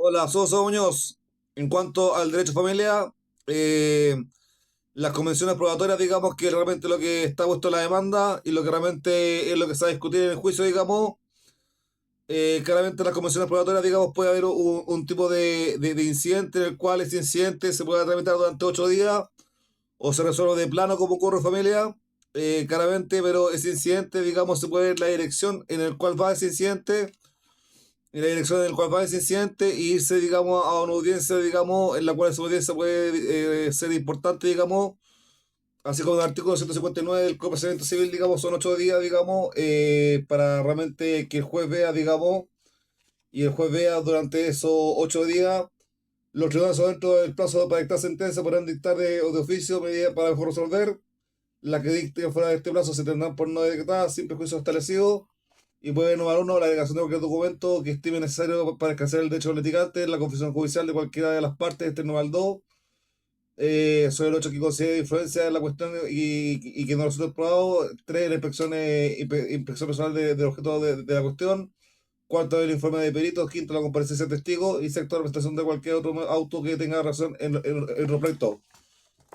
Hola, Soso Muñoz. En cuanto al derecho a familia, eh, las convenciones probatorias, digamos que realmente lo que está puesto en la demanda y lo que realmente es lo que se va a discutir en el juicio, digamos, claramente las convenciones probatorias, digamos, puede haber un tipo de incidente en el cual ese incidente se pueda tramitar durante 8 días o se resuelve de plano como ocurre en familia, claramente, pero ese incidente, digamos, se puede ver la dirección en el cual va ese incidente y la dirección en el cual va ese incidente y irse, digamos, a una audiencia, digamos, en la cual esa audiencia puede ser importante, digamos, así como el artículo 159 del Código de Procedimiento Civil, digamos, son 8 días, digamos, para realmente que el juez vea, digamos, y el juez vea durante esos 8 días, los tribunales dentro del plazo para dictar sentencia podrán dictar de oficio medidas para mejor resolver. Las que dicten fuera de este plazo se tendrán por no decretadas sin perjuicio establecido y puede nombrar uno la delegación de cualquier documento que estime necesario para ejercer el derecho del litigante, la confesión judicial de cualquiera de las partes, este no al 2, sobre el hecho que considere influencia en la cuestión y que no resulte probado. 3, la inspección, inspección personal del objeto de la cuestión. Cuarto, el informe de peritos. Quinto, la comparecencia de testigos. Y sexto, la presentación de cualquier otro auto que tenga razón en respecto.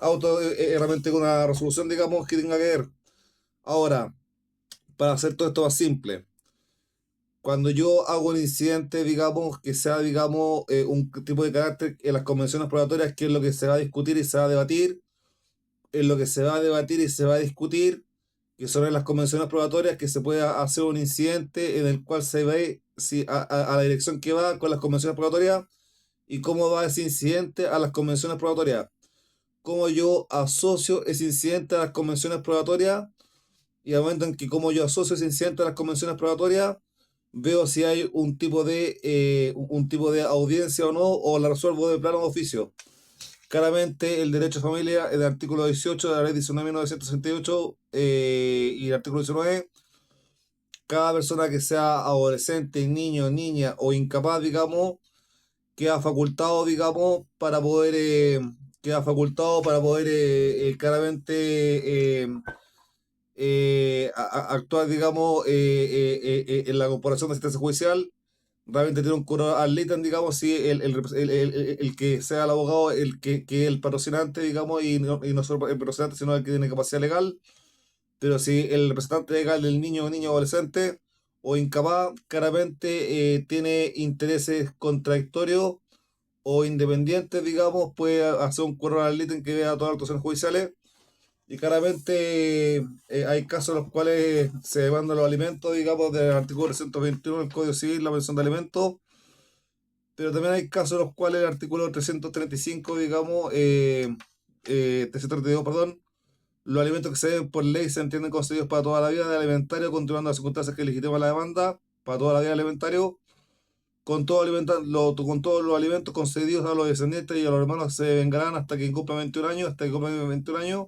Auto, realmente con una resolución, digamos, que tenga que ver. Ahora, para hacer todo esto más simple, cuando yo hago un incidente, digamos, que sea, digamos, un tipo de carácter en las convenciones probatorias, que es lo que se va a discutir y se va a debatir, en lo que se va a debatir y se va a discutir, que son en las convenciones probatorias, que se pueda hacer un incidente en el cual se ve si a la dirección que va con las convenciones probatorias y cómo va ese incidente a las convenciones probatorias. Cómo yo asocio ese incidente a las convenciones probatorias y al momento en que como yo asocio ese incidente a las convenciones probatorias, veo si hay un tipo de audiencia o no, o la resuelvo de plano de oficio. Claramente, el derecho a familia, el artículo 18 de la ley 19.968 y el artículo 19, cada persona que sea adolescente, niño, niña o incapaz, digamos, queda facultado, digamos, queda facultado para poder claramente actuar, digamos, en la corporación de asistencia judicial. Realmente tiene un coro al litan, digamos, si el que sea el abogado, que el patrocinante, digamos, y no solo el patrocinante, sino el que tiene capacidad legal. Pero si el representante legal del niño o niño adolescente o incapaz, claramente tiene intereses contradictorios o independientes, digamos, puede hacer un curro al litan que vea todas las actuaciones judiciales y claramente hay casos en los cuales se demandan los alimentos, digamos, del artículo 321 del Código Civil, la pensión de alimentos, pero también hay casos en los cuales el artículo 335, digamos, 332, perdón, los alimentos que se deben por ley se entienden concedidos para toda la vida de alimentario, continuando las circunstancias que legitiman la demanda, para toda la vida de alimentario, con todos los alimentos concedidos a los descendientes y a los hermanos se vengarán hasta que cumplan 21 años, hasta que cumplan 21 años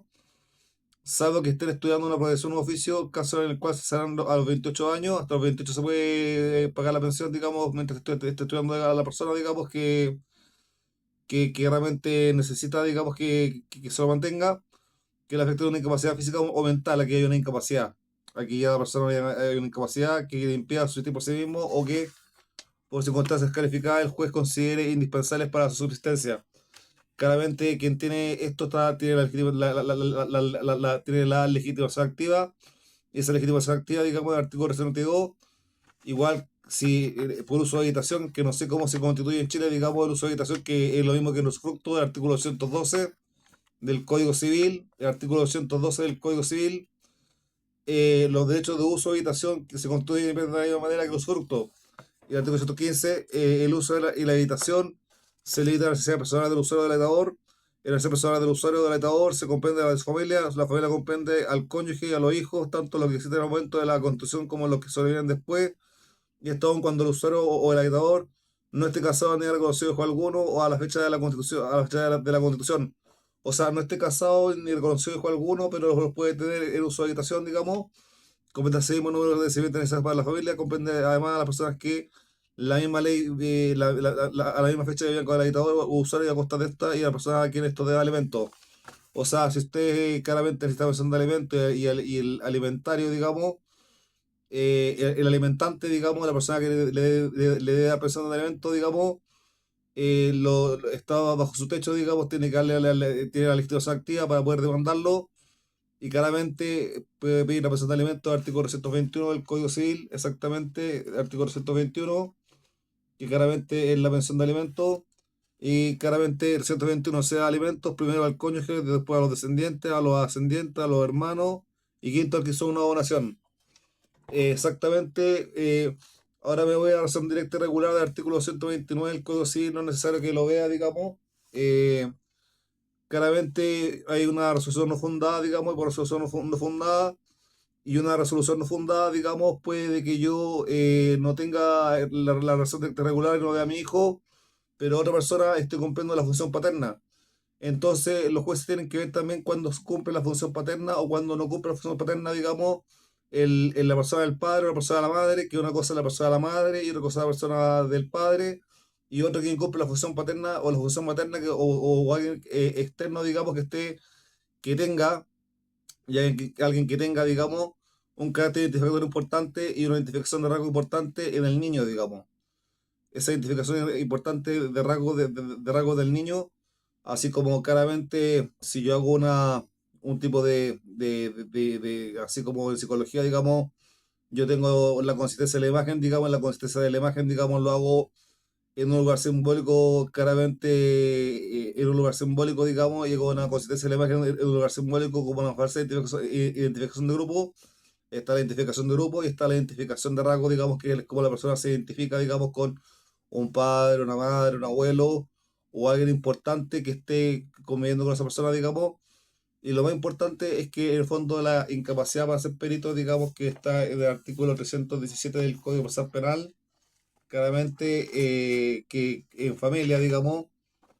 salvo que estén estudiando una profesión o un oficio, caso en el cual se harán a los 28 años, hasta los 28 se puede pagar la pensión, digamos, mientras esté estudiando a la persona, digamos, que realmente necesita, digamos, que se lo mantenga, que le afecte una incapacidad física o mental, aquí hay una incapacidad. Aquí ya la persona hay una incapacidad que le impida subsistir por sí mismo o que, por circunstancias calificadas, el juez considere indispensables para su subsistencia. Claramente quien tiene esto tiene tiene la legitimación activa, y esa legitimación activa, digamos, el artículo 72, igual si por uso de habitación, que no sé cómo se constituye en Chile, digamos, el uso de habitación, que es lo mismo que en usufructo del artículo 212 del Código Civil, el artículo 212 del Código Civil, los derechos de uso de habitación que se constituyen de la misma manera que el usufructo. Y el artículo 115, el uso y la habitación se limita a la necesidad personal del usuario del habitador. En la necesidad personal del usuario del habitador se comprende a la familia. La familia comprende al cónyuge y a los hijos, tanto los que existen en el momento de la constitución como los que sobreviven después. Y esto aun cuando el usuario o el habitador no esté casado ni haya reconocido hijo alguno o a la fecha de la constitución, a la fecha de la constitución. O sea, no esté casado ni reconocido hijo alguno, pero los puede tener en uso de habitación, digamos. Comprende así el número de sirvientes necesarios para la familia, comprende además a las personas que la misma ley, a la misma fecha vivían con el habitador o usuario y a costa de esta y a la persona a quien esto debe alimento. O sea, si usted claramente necesita pensión de alimento y el alimentario, digamos, el alimentante, digamos, la persona que le dé la pensión de alimento, digamos, está bajo su techo, digamos, tiene que darle tiene la legislación activa para poder demandarlo y claramente puede pedir la prestación de alimentos, artículo 321 del Código Civil, exactamente, artículo 321, que claramente es la pensión de alimentos, y claramente el 121 sea alimentos, primero al cónyuge, después a los descendientes, a los ascendientes, a los hermanos, y quinto al que hizo una donación. Exactamente, ahora me voy a la razón directa y regular del artículo 129 del Código Civil, no es necesario que lo vea, digamos. Claramente hay una resolución no fundada, digamos, y por resolución no fundada, y una resolución no fundada, digamos, puede que yo no tenga la razón directa y regular y no vea a mi hijo, pero otra persona esté cumpliendo la función paterna. Entonces, los jueces tienen que ver también cuando cumple la función paterna o cuando no cumple la función paterna, digamos, la persona del padre o la persona de la madre, que una cosa es la persona de la madre y otra cosa es la persona del padre, y otro quien cumple la función paterna o la función materna o alguien externo, digamos, que tenga, y alguien que tenga, digamos, un carácter identificador importante y una identificación de rasgo importante en el niño, digamos. Esa identificación importante de rasgos de rasgos del niño, así como claramente si yo hago un tipo así como en psicología, digamos, yo tengo la consistencia de la imagen, digamos, la consistencia de la imagen, digamos, lo hago en un lugar simbólico, claramente en un lugar simbólico, digamos, y con una consistencia de la imagen en un lugar simbólico como una falsa identificación de grupo. Está la identificación de grupo y está la identificación de rasgo, digamos, que es como la persona se identifica, digamos, con un padre, una madre, un abuelo o alguien importante que esté conviviendo con esa persona, digamos. Y lo más importante es que en el fondo la incapacidad para ser perito, digamos, que está en el artículo 317 del Código Procesal Penal, claramente que en familia, digamos,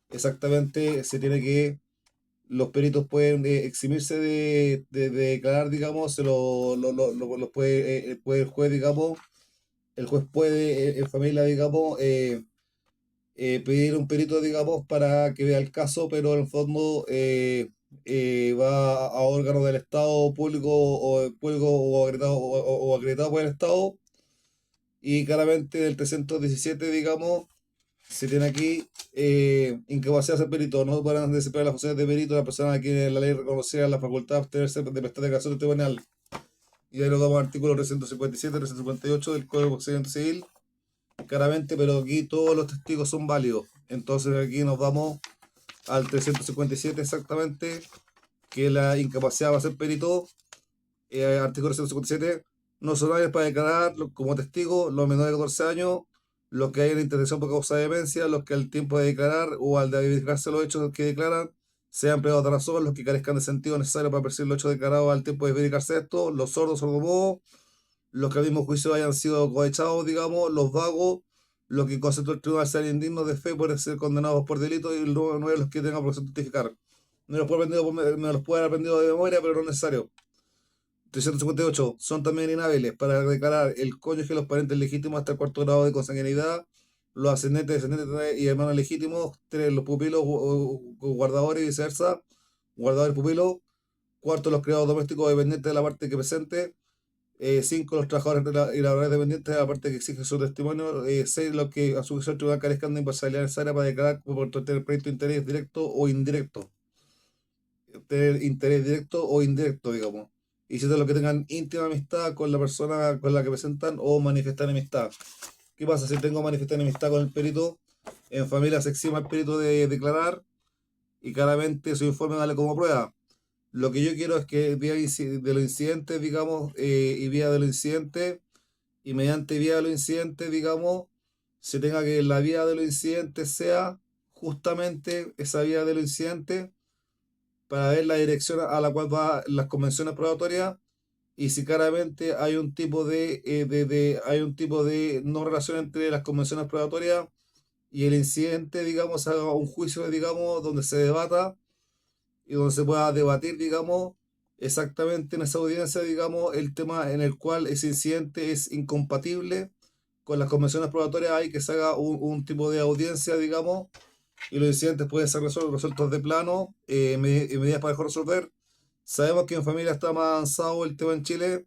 exactamente se tiene que, los peritos pueden eximirse de declarar, digamos, lo puede, puede el juez, digamos, el juez puede en familia, digamos, pedir un perito, digamos, para que vea el caso, pero en el fondo va a órganos del Estado público o acreditado por el Estado, y claramente del 317, digamos, se tiene aquí incapacidad de ser perito, no podrán desempeñar las funciones de perito la persona a quien la ley reconociera la facultad de abstenerse de prestar declaración testimonial. Y ahí nos damos al artículo 357, 358 del Código Procedimiento Civil, claramente, pero aquí todos los testigos son válidos. Entonces aquí nos vamos al 357 exactamente, que es la incapacidad para ser perito, artículo 357, no son válidos para declarar como testigo los menores de 14 años, los que hayan intervención por causa de demencia, los que al tiempo de declarar o al de verificarse los hechos que declaran sean privados de razón, los que carezcan de sentido necesario para percibir los hechos declarados al tiempo de verificarse esto, los sordos, sordomudos, los que al mismo juicio hayan sido cohechados, digamos, los vagos, los que en concepto del tribunal sean indignos de fe por ser condenados por delito, y no es los que tengan por certificar. Me los puede haber aprendido de memoria, pero no es necesario. 358. Son también inhábiles para declarar el cónyuge, los parientes legítimos hasta el cuarto grado de consanguinidad, los ascendentes, descendientes y hermanos legítimos, tres, los pupilos o guardadores y viceversa, guardadores pupilos, cuarto, los criados domésticos dependientes de la parte que presente, cinco, los trabajadores y laborales dependientes de la parte que exige su testimonio, seis, los que a su juicio el tribunal carezcan de imparcialidad necesaria para declarar por tener proyecto de interés directo o indirecto, tener interés directo o indirecto, digamos. Y si es los que tengan íntima amistad con la persona con la que presentan o manifestar amistad. ¿Qué pasa si tengo manifestar amistad con el perito? En familia se exima el perito de declarar y claramente su informe vale como prueba. Lo que yo quiero es que vía de los incidentes, digamos, y vía de los incidentes, y mediante vía de los incidentes, digamos, se tenga que la vía de los incidentes sea justamente esa vía de los incidentes para ver la dirección a la cual van las convenciones probatorias, y si claramente hay un tipo hay un tipo de no relación entre las convenciones probatorias y el incidente, digamos, haga un juicio, digamos, donde se debata y donde se pueda debatir, digamos, exactamente en esa audiencia, digamos, el tema en el cual ese incidente es incompatible con las convenciones probatorias, hay que se haga un tipo de audiencia, digamos, y los incidentes pueden ser resueltos de plano, medidas para mejor resolver. Sabemos que en familia está más avanzado el tema en Chile,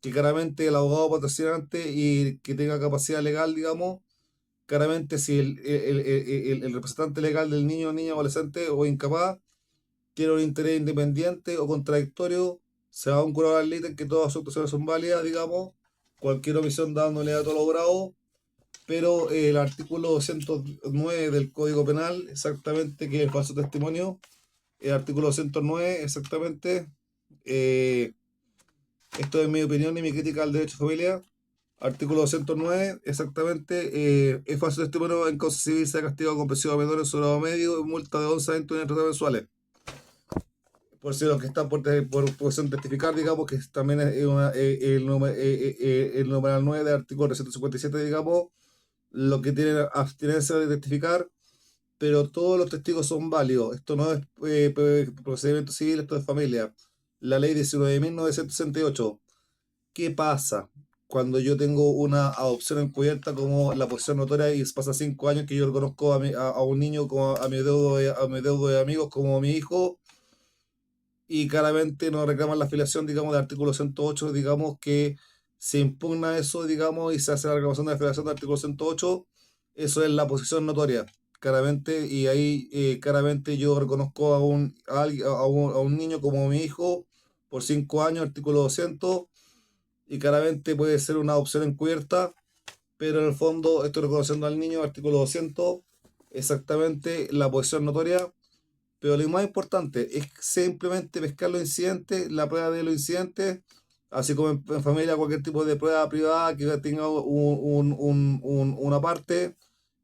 que claramente el abogado patrocinante y que tenga capacidad legal, digamos, Claramente, si el representante legal del niño, niña, adolescente o incapaz tiene un interés independiente o contradictorio, se va a un curador ad litem que todas sus actuaciones son válidas, digamos, cualquier omisión dándole a todo logrado, pero el artículo 209 del Código Penal, exactamente, que es el falso testimonio, el artículo 209, exactamente, eh, esto es mi opinión y mi crítica al derecho de familia. Artículo 209, exactamente, es falso testimonio en causa civil, se ha castigado con presión a menores sobre grado medio y multa de 11 a 20 unidades mensuales. Por si los que están por posición testificar, digamos que también es el numeral 9 del artículo 357, digamos, lo que tienen abstinencia de testificar, pero todos los testigos son válidos. Esto no es procedimiento civil, esto es familia. La ley 19.968. ¿Qué pasa cuando yo tengo una adopción encubierta como la posición notoria y pasa 5 años que yo reconozco a un niño como a mi deudo de amigos como mi hijo y claramente no reclaman la afiliación, digamos, del artículo 108, digamos que se impugna eso, digamos, y se hace la reclamación de la afiliación del artículo 108, eso es la posición notoria, claramente, y ahí claramente yo reconozco a un niño como mi hijo por 5 años, artículo 200, y claramente puede ser una adopción encubierta, pero en el fondo estoy reconociendo al niño, artículo 200, exactamente la posición notoria, pero lo más importante es simplemente pescar los incidentes, la prueba de los incidentes, así como en familia cualquier tipo de prueba privada que tenga una parte,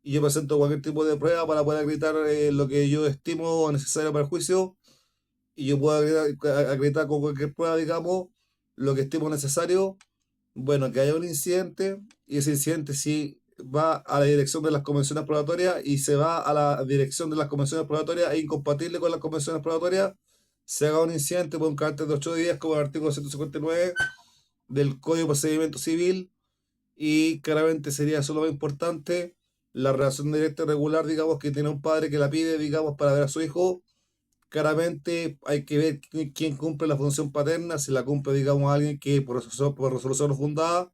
y yo presento cualquier tipo de prueba para poder acreditar lo que yo estimo necesario para el juicio, y yo puedo acreditar con cualquier prueba, digamos, lo que estimo necesario. Bueno, que haya un incidente y ese incidente sí va a la dirección de las convenciones probatorias y se va a la dirección de las convenciones probatorias e incompatible con las convenciones probatorias, se haga un incidente por un carácter de 8 días como el artículo 159 del Código de Procedimiento Civil, y claramente sería eso lo más importante, la relación directa y regular, digamos, que tiene un padre que la pide, digamos, para ver a su hijo. Claramente hay que ver quién cumple la función paterna, si la cumple, digamos, alguien que por resolución fundada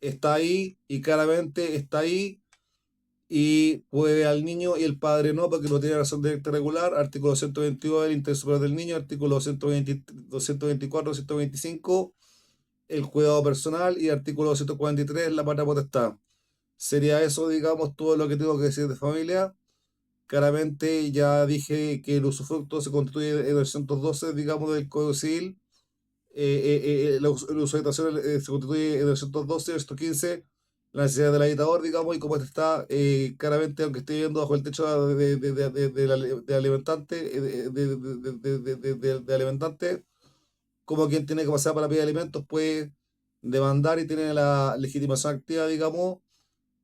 está ahí y claramente está ahí y puede al niño y el padre no, porque no tiene razón directa regular. Artículo 122 del interés superior del niño, artículo 120, 224, 125 el cuidado personal, y artículo 243 la patria potestad. Sería eso, digamos, todo lo que tengo que decir de familia. Claramente ya dije que el usufructo se constituye en el 212, digamos, del Código Civil. El uso de habitación se constituye en el 212, esto 15, la necesidad del habitador, digamos, y como este está, claramente, aunque esté viviendo bajo el techo de alimentante, de alimentante, como quien tiene capacidad para pedir alimentos, puede demandar y tiene la legitimación activa, digamos,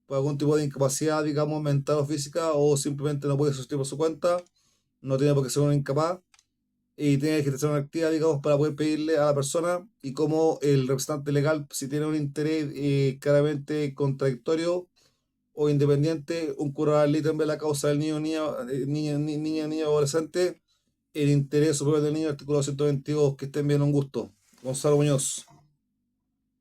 por algún tipo de incapacidad, digamos, mental o física, o simplemente no puede sostener por su cuenta, no tiene por qué ser un incapaz y tiene que ser una activa, digamos, para poder pedirle a la persona, y como el representante legal, si tiene un interés claramente contradictorio o independiente, un curador ad litem de la causa del niño, niña o adolescente, el interés superior del niño, artículo 122, que estén bien, un gusto. Gonzalo Muñoz.